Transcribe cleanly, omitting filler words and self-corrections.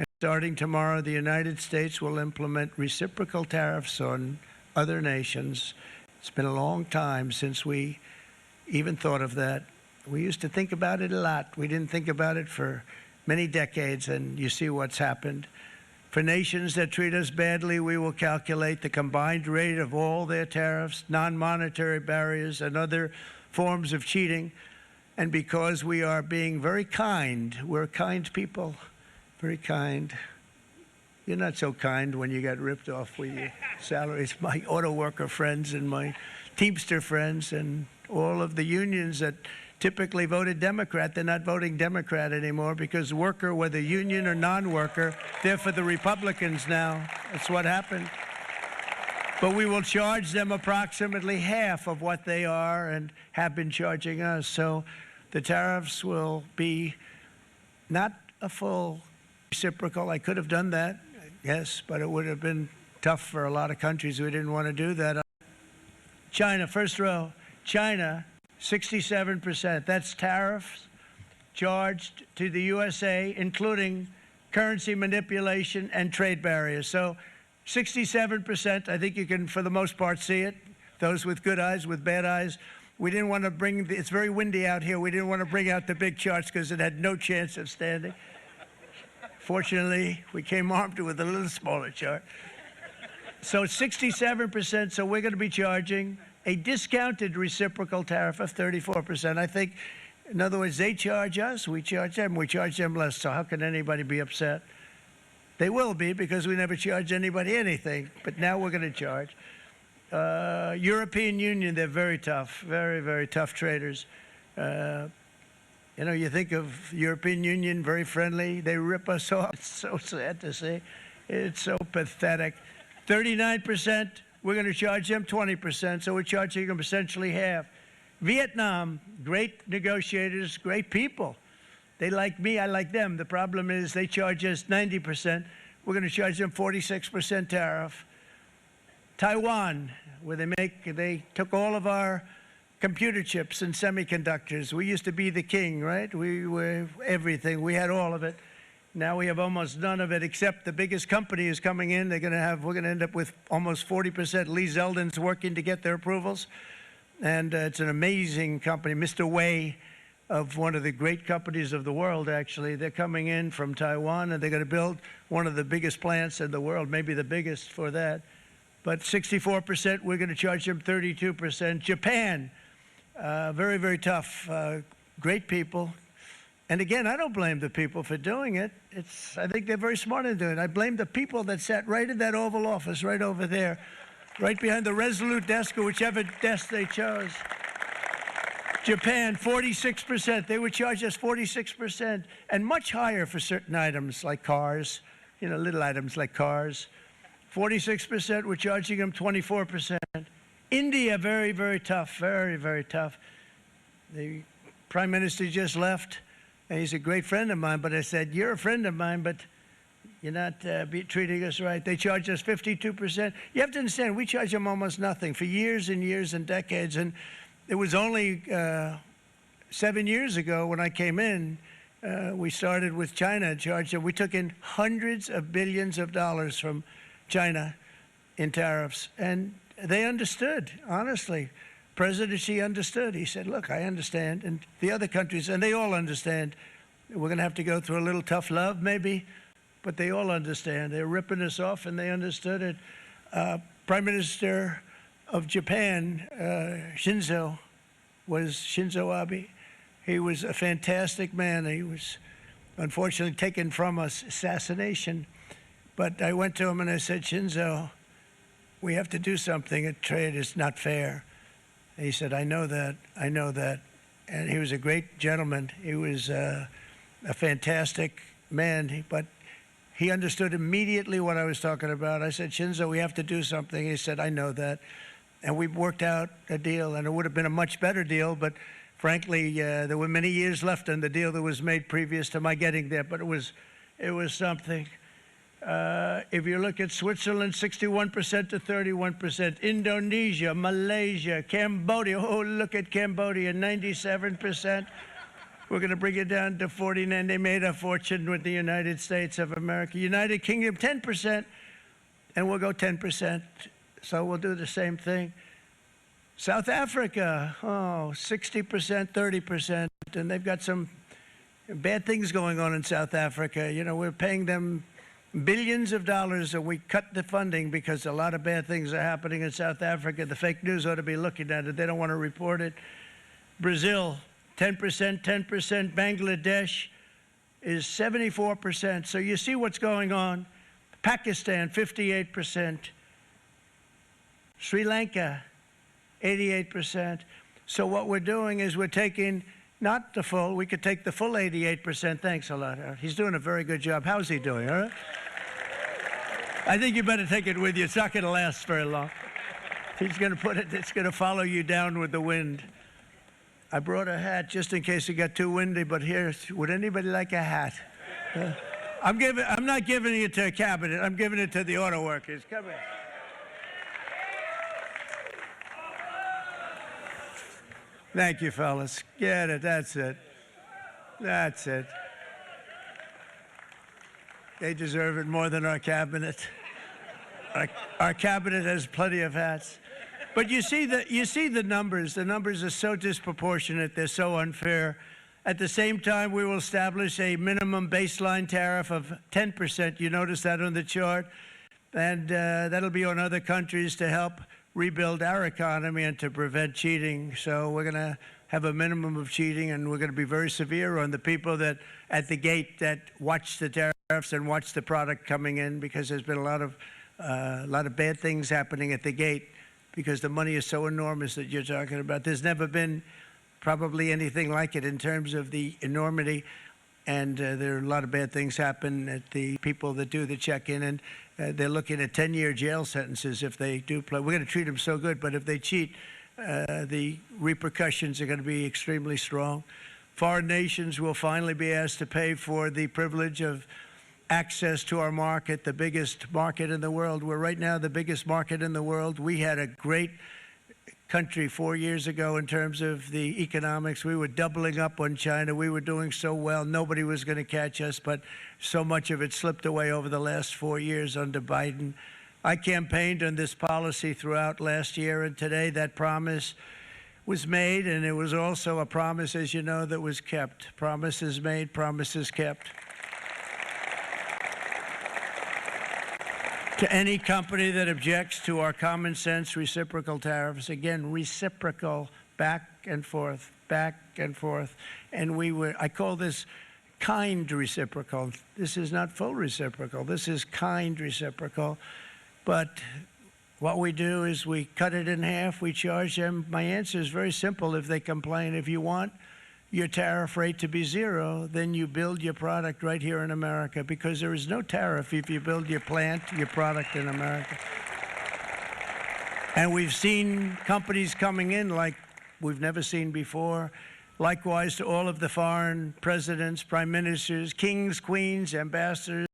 And starting tomorrow, the United States will implement reciprocal tariffs on other nations. It's been a long time since we even thought of that. We used to think about it a lot. We didn't think about it for many decades, and you see what's happened. For nations that treat us badly, we will calculate the combined rate of all their tariffs, non-monetary barriers, and other forms of cheating. And because we are being very kind, we're kind people, very kind. You're not so kind when you got ripped off with your salaries. My auto worker friends and my Teamster friends and all of the unions that typically voted Democrat, they're not voting Democrat anymore because worker, whether union or non-worker, they're for the Republicans now. That's what happened. But we will charge them approximately half of what they are and have been charging us. So the tariffs will be not a full reciprocal. I could have done that, yes, but it would have been tough for a lot of countries who didn't want to do that. China, first row. China, 67%. That's tariffs charged to the USA, including currency manipulation and trade barriers. So 67%, I think you can, for the most part, see it. Those with good eyes, with bad eyes. We didn't want to bring, it's very windy out here. We didn't want to bring out the big charts because it had no chance of standing. Fortunately, we came armed with a little smaller chart. So 67%, so we're going to be charging a discounted reciprocal tariff of 34%. I think, in other words, they charge us, we charge them less. So how can anybody be upset? They will be because we never charge anybody anything, but now we're going to charge. European Union, they're very tough, very, very tough traders. You know, you think of European Union, very friendly. They rip us off. It's so sad to see. It's so pathetic. 39%, we're going to charge them 20%, so we're charging them essentially half. Vietnam, great negotiators, great people. They like me, I like them. The problem is they charge us 90%. We're going to charge them 46% tariff. Taiwan, where they took all of our computer chips and semiconductors. We used to be the king, right? We were everything. We had all of it. Now we have almost none of it, except the biggest company is coming in. We're going to end up with almost 40%. Lee Zeldin's working to get their approvals. And it's an amazing company. Mr. Wei, of one of the great companies of the world, actually. They're coming in from Taiwan, and they're going to build one of the biggest plants in the world, maybe the biggest for that. But 64%, we're going to charge them 32%. Japan, very, very tough, great people. And again, I don't blame the people for doing it. I think they're very smart in doing it. I blame the people that sat right in that Oval Office, right over there, right behind the Resolute desk or whichever desk they chose. Japan, 46%. They would charge us 46%, and much higher for certain items like cars, you know, little items like cars. 46%, we're charging them 24%. India, very, very tough, very, very tough. The Prime Minister just left, and he's a great friend of mine, but I said, you're a friend of mine, but you're not treating us right. They charge us 52%. You have to understand, we charge them almost nothing for years and years and decades, and it was only 7 years ago when I came in, we started with China and charged them. We took in hundreds of billions of dollars from China in tariffs, and they understood, honestly. President Xi understood. He said, look, I understand, and the other countries, and they all understand. We're going to have to go through a little tough love, maybe, but they all understand. They're ripping us off, and they understood it. Prime Minister of Japan, Shinzo Abe. He was a fantastic man. He was unfortunately taken from us, assassination. But I went to him and I said, Shinzo, we have to do something. A trade is not fair. And he said, I know that, I know that. And he was a great gentleman. He was a fantastic man, but he understood immediately what I was talking about. I said, Shinzo, we have to do something. He said, I know that. And we worked out a deal, and it would have been a much better deal, but frankly, there were many years left in the deal that was made previous to my getting there, but it was something. If you look at Switzerland, 61% to 31%, Indonesia, Malaysia, Cambodia, oh, look at Cambodia, 97%. We're going to bring it down to 49. They made a fortune with the United States of America. United Kingdom, 10%, and we'll go 10%. So we'll do the same thing. South Africa, 60%, 30%, and they've got some bad things going on in South Africa. You know, we're paying them billions of dollars, and we cut the funding because a lot of bad things are happening in South Africa. The fake news ought to be looking at it. They don't want to report it. Brazil, 10%, 10%. Bangladesh is 74%. So you see what's going on. Pakistan, 58%. Sri Lanka, 88%. So what we're doing is we're taking not the full, we could take the full 88%. Thanks a lot, Howard. He's doing a very good job. How's he doing, all right? I think you better take it with you. It's not going to last very long. He's going to put it, it's going to follow you down with the wind. I brought a hat just in case it got too windy, but here, would anybody like a hat? I'm not giving it to a cabinet. I'm giving it to the auto workers. Come here. Thank you, fellas. Get it. That's it. That's it. They deserve it more than our cabinet. Our cabinet has plenty of hats. But you see the numbers. The numbers are so disproportionate. They're so unfair. At the same time, we will establish a minimum baseline tariff of 10%. You notice that on the chart? And that'll be on other countries to help rebuild our economy and to prevent cheating. So we're going to have a minimum of cheating, and we're going to be very severe on the people that at the gate that watch the tariffs and watch the product coming in, because there's been a lot of bad things happening at the gate because the money is so enormous that you're talking about. There's never been probably anything like it in terms of the enormity, and there are a lot of bad things happen at the people that do the check-in, and they're looking at 10-year jail sentences if they do play. We're going to treat them so good, but if they cheat, the repercussions are going to be extremely strong. Foreign nations will finally be asked to pay for the privilege of access to our market, the biggest market in the world. We're right now the biggest market in the world. We had a great country 4 years ago in terms of the economics. We were doubling up on China. We were doing so well. Nobody was going to catch us, but so much of it slipped away over the last 4 years under Biden. I campaigned on this policy throughout last year, and today that promise was made, and it was also a promise, as you know, that was kept. Promises made, promises kept. To any company that objects to our common sense reciprocal tariffs, again, reciprocal, back and forth, back and forth. And I call this kind reciprocal. This is not full reciprocal. This is kind reciprocal. But what we do is we cut it in half. We charge them. My answer is very simple if they complain. If you want your tariff rate to be zero, then you build your product right here in America, because there is no tariff if you build your plant, your product in America. And we've seen companies coming in like we've never seen before. Likewise to all of the foreign presidents, prime ministers, kings, queens, ambassadors,